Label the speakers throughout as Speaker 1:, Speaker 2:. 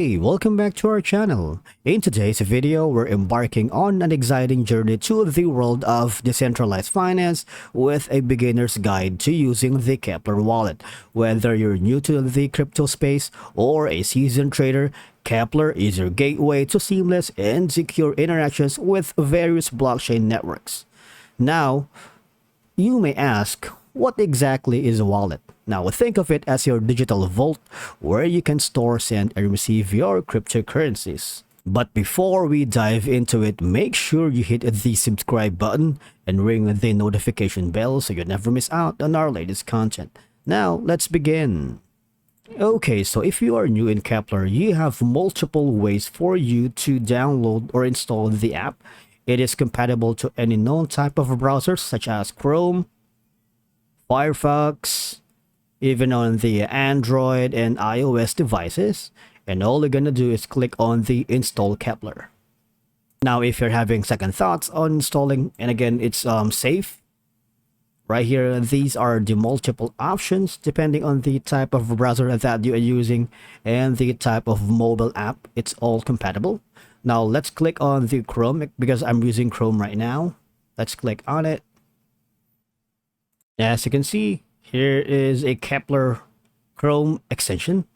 Speaker 1: Hey, welcome back to our channel. In today's video, we're embarking on an exciting journey to the world of decentralized finance with a beginner's guide to using the Kepler wallet. Whether you're new to the crypto space or a seasoned trader, Kepler is your gateway to seamless and secure interactions with various blockchain networks. Now, you may ask, what exactly is a wallet? Now, think of it as your digital vault where you can store, send, and receive your cryptocurrencies. But before we dive into it, make sure you hit the subscribe button and ring the notification bell so you never miss out on our latest content. Now, let's begin. Okay, so if you are new in Kepler, you have multiple ways for you to download or install the app. It is compatible to any known type of browsers such as Chrome, Firefox, even on the Android and iOS devices. And all you're gonna do is click on the install Kepler. Now, if you're having second thoughts on installing, and again, it's safe. Right here, these are the multiple options depending on the type of browser that you are using and the type of mobile app. It's all compatible. Now, let's click on the Chrome because I'm using Chrome right now. Let's click on it. As you can see, here is a Kepler Chrome extension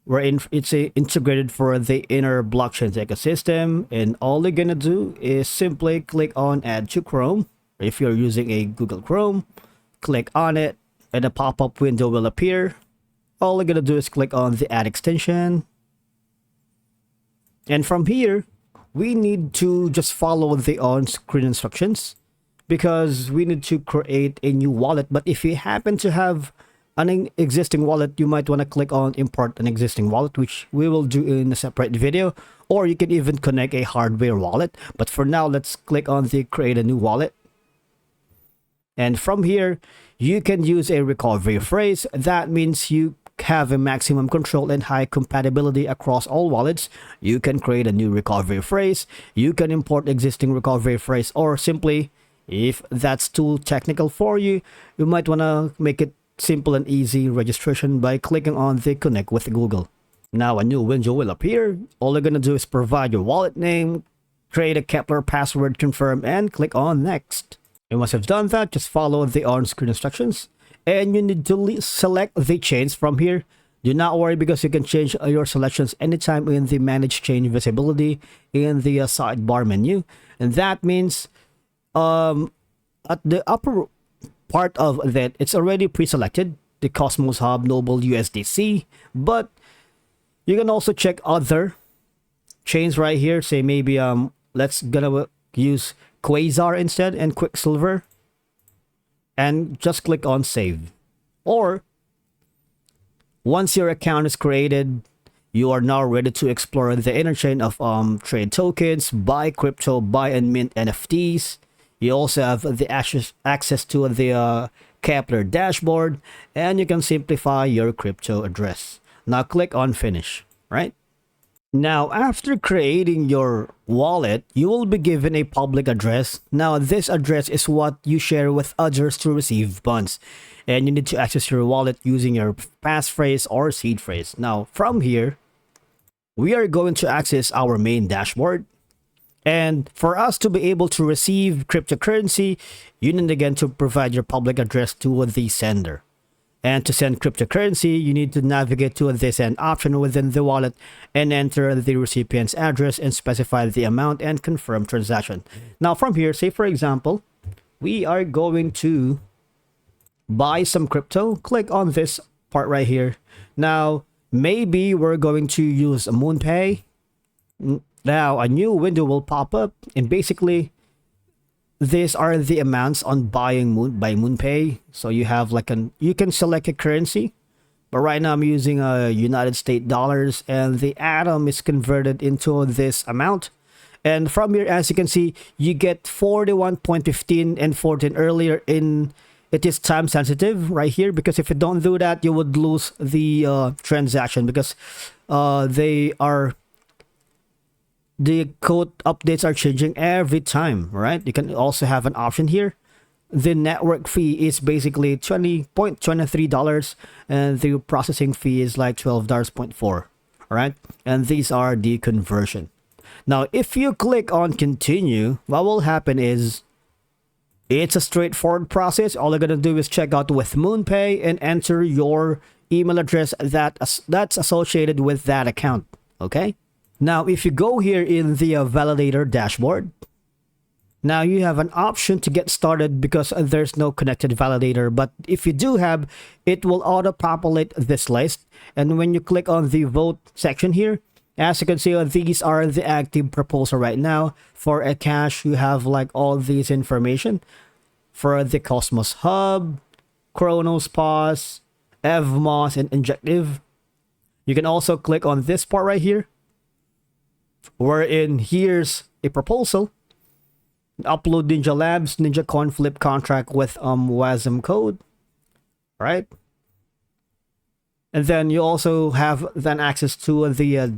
Speaker 1: wherein it's integrated for the inner blockchain ecosystem, and all you're gonna do is simply click on add to Chrome. If you're using a Google Chrome, click on it and a pop-up window will appear. All you're gonna do is click on the add extension, and from here we need to just follow the on-screen instructions because we need to create a new wallet. But if you happen to have an existing wallet, you might want to click on import an existing wallet, which we will do in a separate video, or you can even connect a hardware wallet. But for now, let's click on the create a new wallet. And from here, you can use a recovery phrase. That means you have a maximum control and high compatibility across all wallets. You can create a new recovery phrase. You can import existing recovery phrase, or simply, if that's too technical for you, you might want to make it simple and easy registration by clicking on the connect with Google. Now a new window will appear. All you're going to do is provide your wallet name, create a Kepler password, confirm, and click on next. And once you've done that, just follow the on-screen instructions. And you need to select the chains from here. Do not worry because you can change your selections anytime in the manage chain visibility in the sidebar menu. And that means at the upper part of that, it's already pre-selected, the Cosmos Hub Noble USDC, but you can also check other chains right here. Say maybe let's gonna use Quasar instead and Quicksilver, and just click on save. Or once your account is created, you are now ready to explore the interchain of trade tokens, buy crypto, buy and mint NFTs. You also have the access to the Kepler dashboard, and you can simplify your crypto address. Now click on finish, right? Now, after creating your wallet, you will be given a public address. Now, this address is what you share with others to receive funds. And you need to access your wallet using your passphrase or seed phrase. Now, from here, we are going to access our main dashboard. And for us to be able to receive cryptocurrency, you need again to provide your public address to the sender. And to send cryptocurrency, you need to navigate to the send option within the wallet and enter the recipient's address and specify the amount and confirm transaction. Now from here, say for example, we are going to buy some crypto. Click on this part right here. Now, maybe we're going to use MoonPay. Now a new window will pop up, and basically these are the amounts on buying by MoonPay. So you have you can select a currency, but right now I'm using United States dollars, and the atom is converted into this amount. And from here, as you can see, you get 41.15 and 14 earlier in. It is time sensitive right here because if you don't do that, you would lose the transaction because the code updates are changing every time, right? You can also have an option here. The network fee is basically $20.23 and the processing fee is like $12.4. All right, and these are the conversion. Now, if you click on continue, what will happen is it's a straightforward process. All you're gonna do is check out with MoonPay and enter your email address that's associated with that account. Okay. Now, if you go here in the validator dashboard, now you have an option to get started because there's no connected validator. But if you do have, it will auto-populate this list. And when you click on the vote section here, as you can see, these are the active proposal right now. For a cash, you have like all these information. For the Cosmos Hub, Chronos Pause, Evmos, and Injective. You can also click on this part right here, wherein here's a proposal. Upload Ninja Labs, Ninja Coin Flip contract with WASM code. Right? And then you also have then access to the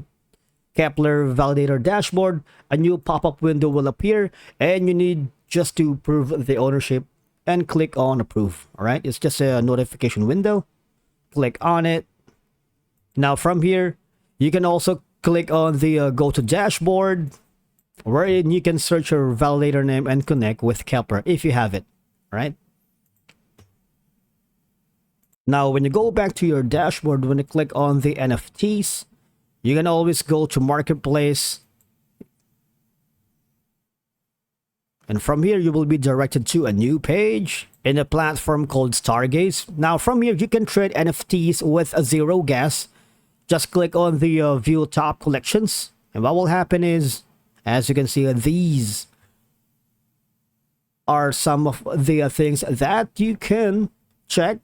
Speaker 1: Kepler validator dashboard. A new pop-up window will appear, and you need just to prove the ownership and click on approve. All right, it's just a notification window. Click on it. Now from here, you can also click on the go to dashboard, wherein you can search your validator name and connect with Keplr if you have it. All right. Now, when you go back to your dashboard, when you click on the NFTs, you can always go to Marketplace. And from here, you will be directed to a new page in a platform called Stargaze. Now, from here, you can trade NFTs with a zero gas. Just click on the View Top Collections. And what will happen is, as you can see, these are some of the things that you can check.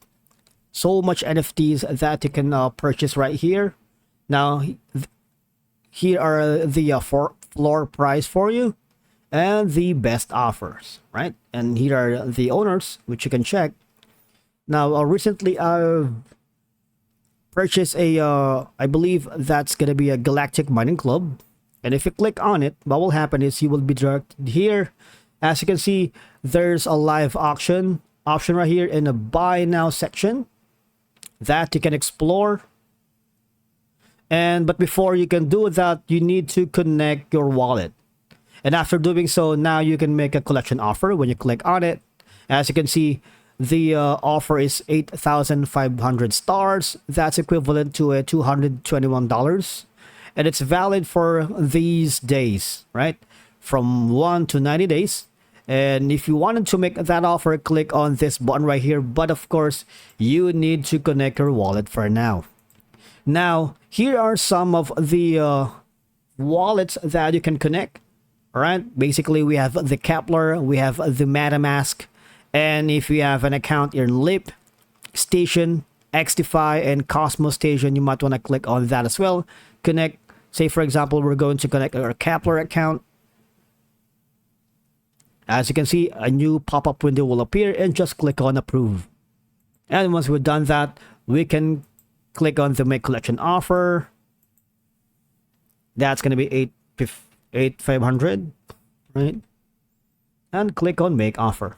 Speaker 1: So much NFTs that you can purchase right here. Now, here are the floor price for you and the best offers, right? And here are the owners, which you can check. Now, recently I've purchased a, I believe that's going to be a Galactic Mining Club. And if you click on it, what will happen is you will be directed here. As you can see, there's a live auction option right here in the buy now section that you can explore. But before you can do that, you need to connect your wallet. And after doing so, now you can make a collection offer. When you click on it, as you can see, the offer is 8,500 stars. That's equivalent to a $221. And it's valid for these days, right? From 1 to 90 days. And if you wanted to make that offer, click on this button right here. But of course, you need to connect your wallet for now. Now, here are some of the wallets that you can connect. All right. Basically, we have the Kepler, we have the MetaMask, and if you have an account in Lip, Station, XDeFi, and Cosmos Station, you might want to click on that as well. Connect. Say, for example, we're going to connect our Kepler account. As you can see, a new pop-up window will appear, and just click on approve. And once we've done that, we can click on the make collection offer. That's going to be 8,500, right? And click on make offer.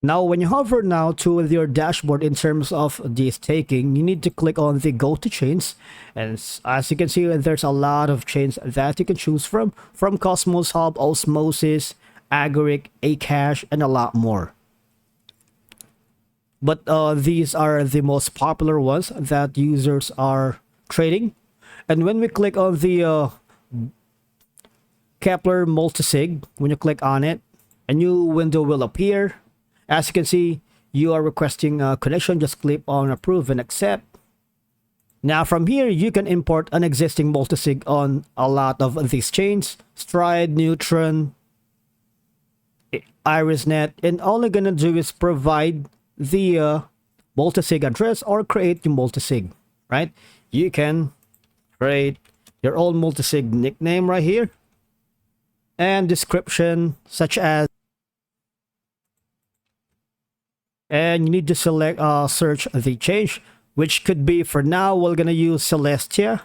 Speaker 1: Now, when you hover now to your dashboard in terms of the staking, you need to click on the go to chains. And as you can see, there's a lot of chains that you can choose from Cosmos Hub, Osmosis, Agoric, Akash, and a lot more. But these are the most popular ones that users are trading. And when we click on the Kepler multisig, when you click on it, a new window will appear. As you can see, you are requesting a connection. Just click on approve and accept. Now from here, you can import an existing multisig on a lot of these chains. Stride, Neutron, IrisNet. And all you're going to do is provide the multisig address or create your multisig, right? You can create your own multisig nickname right here. And description such as, and you need to select search the change, which could be, for now we're gonna use Celestia.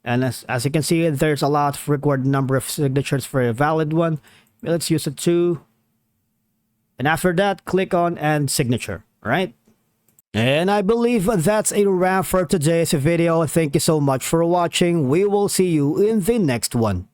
Speaker 1: And as you can see, there's a lot of required number of signatures for a valid one. Let's use a 2. And after that, click on and signature, right? And I believe that's a wrap for today's video. Thank you so much for watching. We will see you in the next one.